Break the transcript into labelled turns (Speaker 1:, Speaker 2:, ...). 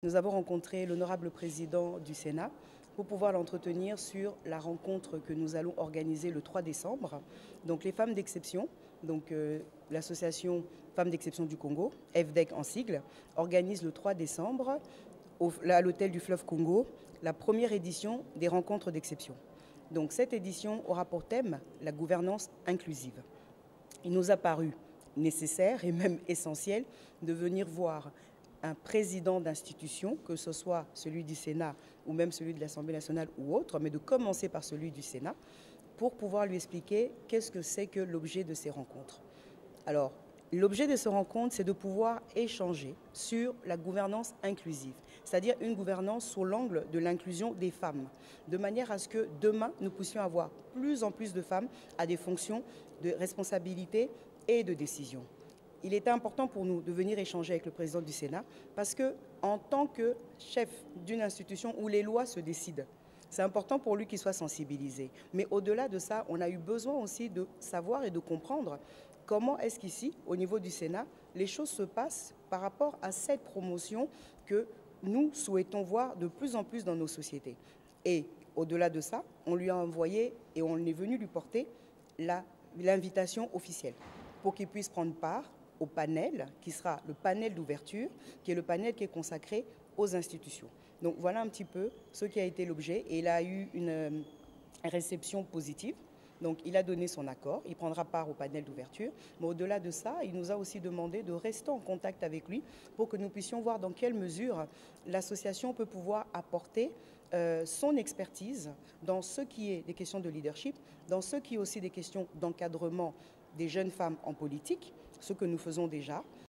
Speaker 1: Nous avons rencontré l'honorable président du Sénat pour pouvoir l'entretenir sur la rencontre que nous allons organiser le 3 décembre. Donc les femmes d'exception, l'association Femmes d'exception du Congo, FDEC en sigle, organise le 3 décembre à l'hôtel du Fleuve Congo la première édition des rencontres d'exception. Donc cette édition aura pour thème la gouvernance inclusive. Il nous a paru nécessaire et même essentiel de venir voir un président d'institution, que ce soit celui du Sénat ou même celui de l'Assemblée nationale ou autre, mais de commencer par celui du Sénat, pour pouvoir lui expliquer qu'est-ce que c'est que l'objet de ces rencontres. Alors, l'objet de ces rencontres, c'est de pouvoir échanger sur la gouvernance inclusive, c'est-à-dire une gouvernance sous l'angle de l'inclusion des femmes, de manière à ce que demain, nous puissions avoir plus en plus de femmes à des fonctions de responsabilité et de décision. Il était important pour nous de venir échanger avec le président du Sénat parce que, en tant que chef d'une institution où les lois se décident, c'est important pour lui qu'il soit sensibilisé. Mais au-delà de ça, on a eu besoin aussi de savoir et de comprendre comment est-ce qu'ici, au niveau du Sénat, les choses se passent par rapport à cette promotion que nous souhaitons voir de plus en plus dans nos sociétés. Et au-delà de ça, on lui a envoyé et on est venu lui porter l'invitation officielle pour qu'il puisse prendre part au panel, qui sera le panel d'ouverture, qui est le panel qui est consacré aux institutions. Donc voilà un petit peu ce qui a été l'objet, et il a eu une réception positive. Donc il a donné son accord, il prendra part au panel d'ouverture, mais au-delà de ça, il nous a aussi demandé de rester en contact avec lui pour que nous puissions voir dans quelle mesure l'association peut pouvoir apporter son expertise dans ce qui est des questions de leadership, dans ce qui est aussi des questions d'encadrement des jeunes femmes en politique, ce que nous faisons déjà,